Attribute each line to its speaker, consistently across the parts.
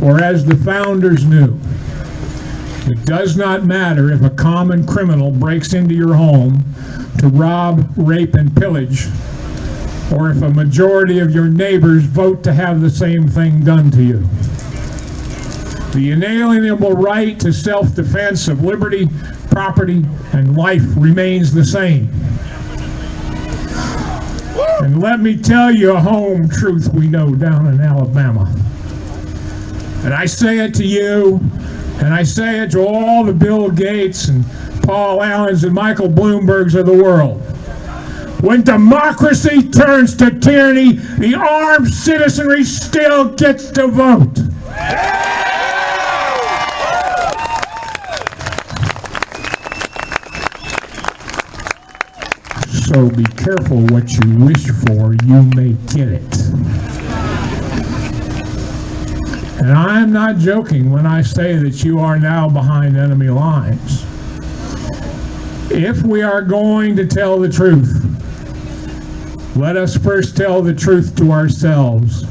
Speaker 1: For as the founders knew, it does not matter if a common criminal breaks into your home to rob, rape, and pillage, or if a majority of your neighbors vote to have the same thing done to you. The inalienable right to self-defense of liberty, property, and life remains the same. And let me tell you a home truth we know down in Alabama. And I say it to you, and I say it to all the Bill Gates and Paul Allens and Michael Bloombergs of the world. When democracy turns to tyranny, the armed citizenry still gets to vote. So be careful what you wish for, you may get it. And I'm not joking when I say that you are now behind enemy lines. If we are going to tell the truth, let us first tell the truth to ourselves.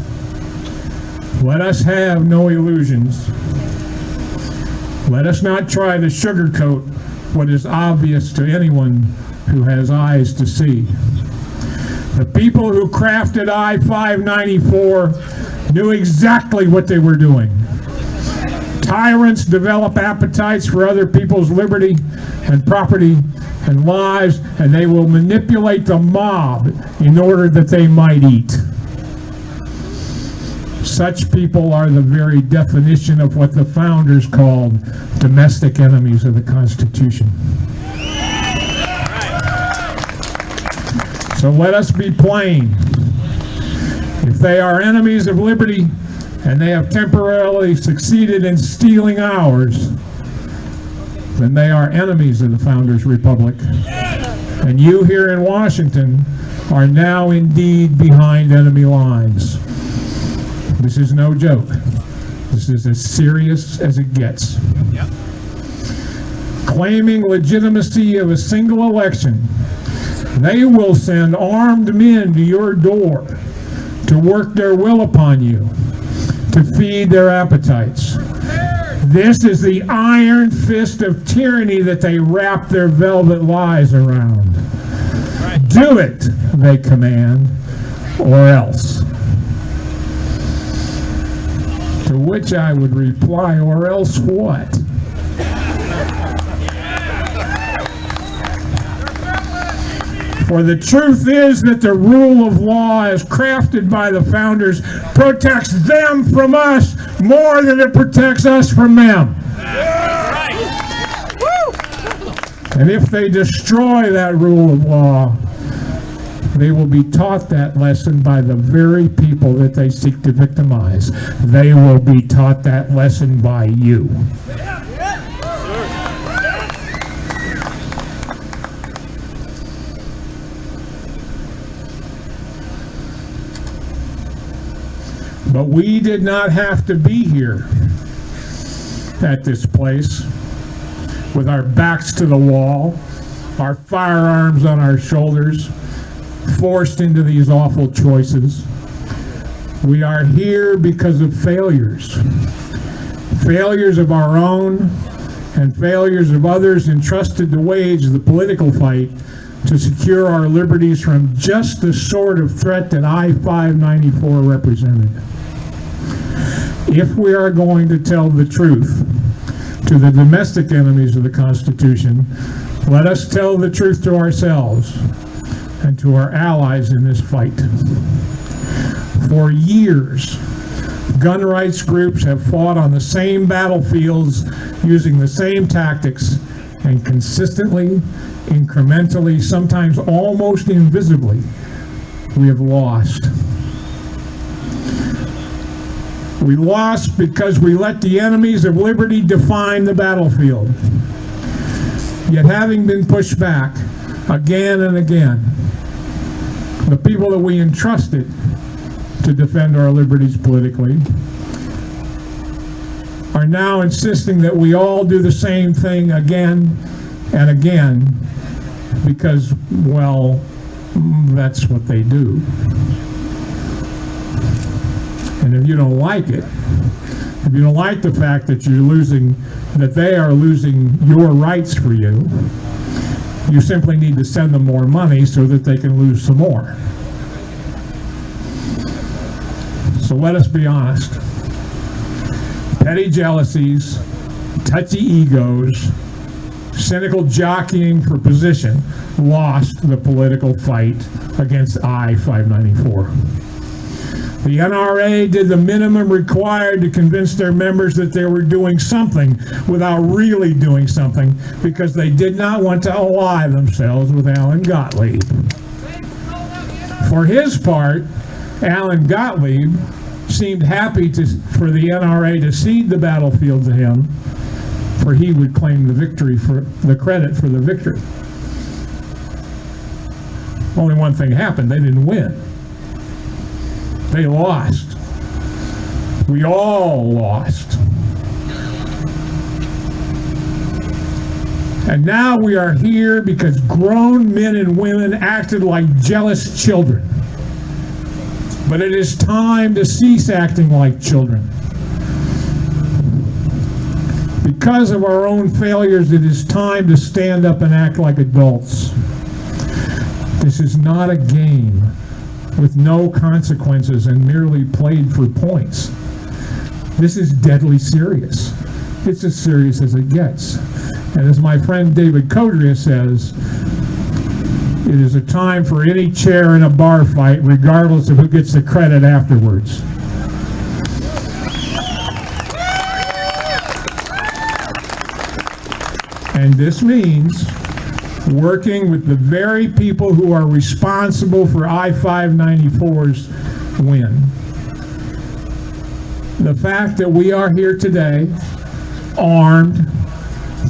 Speaker 1: Let us have no illusions. Let us not try to sugarcoat what is obvious to anyone who has eyes to see. The people who crafted I-594 knew exactly what they were doing. Tyrants develop appetites for other people's liberty and property and lives, and they will manipulate the mob in order that they might eat. Such people are the very definition of what the founders called domestic enemies of the Constitution. So let us be plain. If they are enemies of liberty and they have temporarily succeeded in stealing ours, then they are enemies of the Founders' Republic. And you here in Washington are now indeed behind enemy lines. This is no joke. This is as serious as it gets. Yep. Claiming legitimacy of a single election, they will send armed men to your door to work their will upon you, to feed their appetites. This is the iron fist of tyranny that they wrap their velvet lies around. Do it, they command, or else. To which I would reply, or else what? For the truth is that the rule of law as crafted by the founders protects them from us more than it protects us from them. And if they destroy that rule of law, they will be taught that lesson by the very people that they seek to victimize. They will be taught that lesson by you. But we did not have to be here at this place with our backs to the wall, our firearms on our shoulders, forced into these awful choices. We are here because of failures. Failures of our own and failures of others entrusted to wage the political fight to secure our liberties from just the sort of threat that I-594 represented. If we are going to tell the truth to the domestic enemies of the Constitution, let us tell the truth to ourselves and to our allies in this fight. For years, gun rights groups have fought on the same battlefields using the same tactics, and consistently, incrementally, sometimes almost invisibly, we have lost. We lost because we let the enemies of liberty define the battlefield. Yet having been pushed back again and again, the people that we entrusted to defend our liberties politically are now insisting that we all do the same thing again and again because, well, that's what they do. And if you don't like it, If you don't like the fact that that they are losing your rights for you, you simply need to send them more money so that they can lose some more. So let us be honest. Petty jealousies, touchy egos, cynical jockeying for position lost the political fight against I-594. The NRA did the minimum required to convince their members that they were doing something without really doing something, because they did not want to ally themselves with Alan Gottlieb. For his part, Alan Gottlieb seemed happy for the NRA to cede the battlefield to him, for he would claim the credit for the victory. Only one thing happened: they didn't win. They lost. We all lost. And now we are here because grown men and women acted like jealous children. But it is time to cease acting like children. Because of our own failures, it is time to stand up and act like adults. This is not a game with no consequences and merely played for points. This is deadly serious. It's as serious as it gets. And as my friend David Codrea says, it is a time for any chair in a bar fight, regardless of who gets the credit afterwards. And this means working with the very people who are responsible for I-594's win. The fact that we are here today, armed,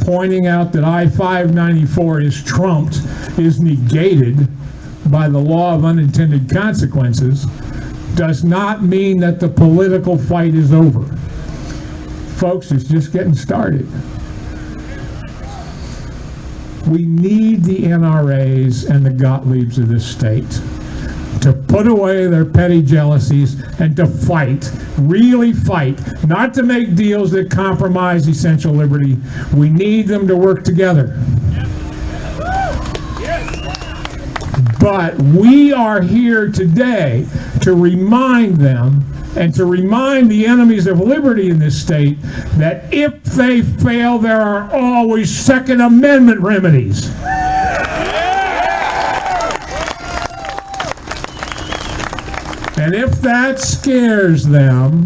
Speaker 1: pointing out that I-594 is trumped, is negated by the law of unintended consequences, does not mean that the political fight is over. Folks, it's just getting started. We need the NRAs and the Gottliebs of this state to put away their petty jealousies and to fight, really fight, not to make deals that compromise essential liberty. We need them to work together. But we are here today to remind them and to remind the enemies of liberty in this state that if they fail, there are always Second Amendment remedies. And if that scares them,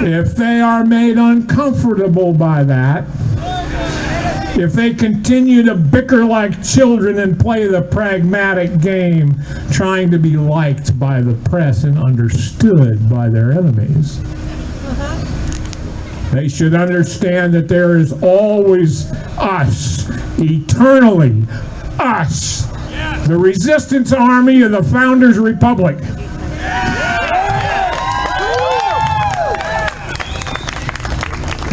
Speaker 1: if they are made uncomfortable by that, if they continue to bicker like children and play the pragmatic game, trying to be liked by the press and understood by their enemies, they should understand that there is always us, eternally us, the resistance army of the Founders Republic.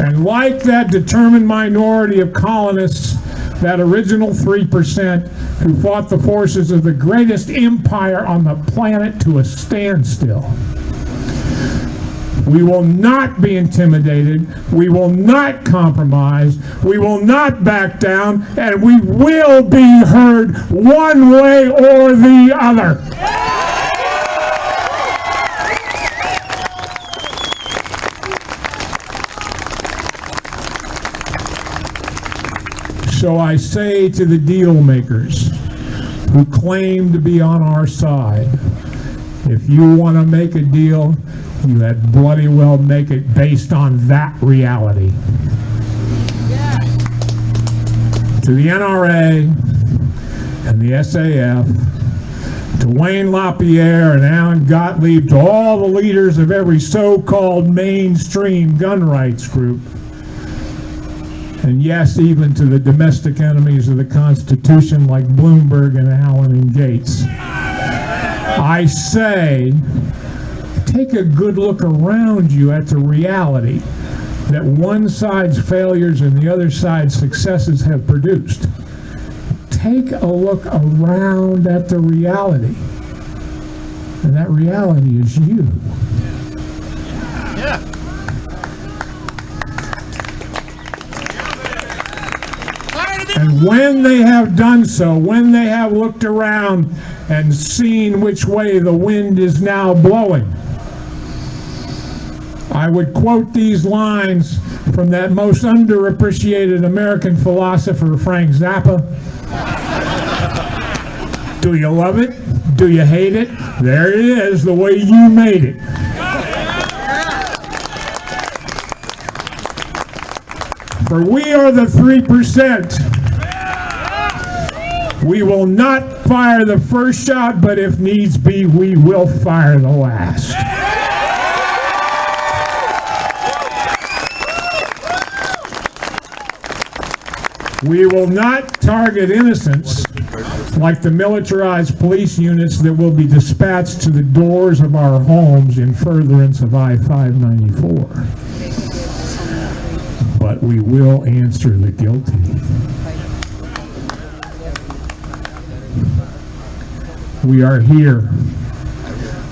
Speaker 1: And like that determined minority of colonists, that original 3% who fought the forces of the greatest empire on the planet to a standstill, we will not be intimidated, we will not compromise, we will not back down, and we will be heard one way or the other. So I say to the deal makers who claim to be on our side, if you want to make a deal, you had bloody well make it based on that reality. To the NRA and the SAF, to Wayne LaPierre and Alan Gottlieb, to all the leaders of every so-called mainstream gun rights group, and yes, even to the domestic enemies of the Constitution like Bloomberg and Allen and Gates, I say, take a good look around you at the reality that one side's failures and the other side's successes have produced. Take a look around at the reality. And that reality is you. And when they have done so, when they have looked around and seen which way the wind is now blowing, I would quote these lines from that most underappreciated American philosopher, Frank Zappa. Do you love it? Do you hate it? There it is, the way you made it. For we are the 3%. We will not fire the first shot, but if needs be, we will fire the last. We will not target innocents like the militarized police units that will be dispatched to the doors of our homes in furtherance of I-594. But we will answer the guilty. We are here.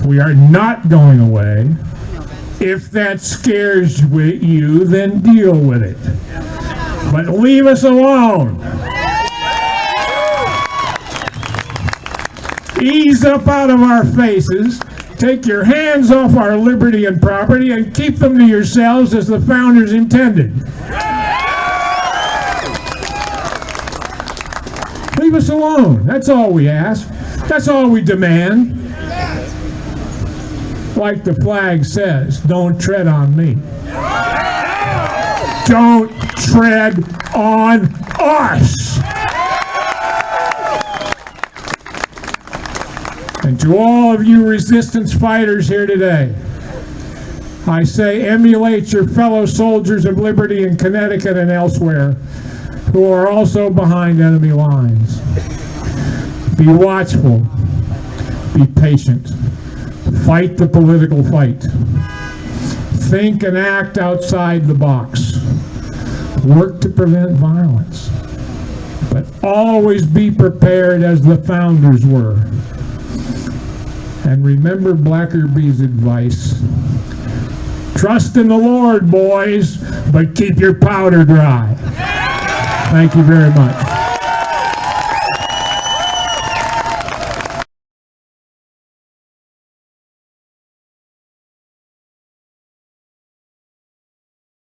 Speaker 1: We are not going away. If that scares you, then deal with it. But leave us alone. Ease up out of our faces. Take your hands off our liberty and property and keep them to yourselves as the founders intended. Leave us alone. That's all we ask. That's all we demand. Like the flag says, don't tread on me. Don't tread on us. And to all of you resistance fighters here today, I say emulate your fellow soldiers of liberty in Connecticut and elsewhere who are also behind enemy lines. Be watchful. Be patient. Fight the political fight. Think and act outside the box. Work to prevent violence. But always be prepared as the founders were. And remember Blackerby's advice. Trust in the Lord, boys, but keep your powder dry. Thank you very much.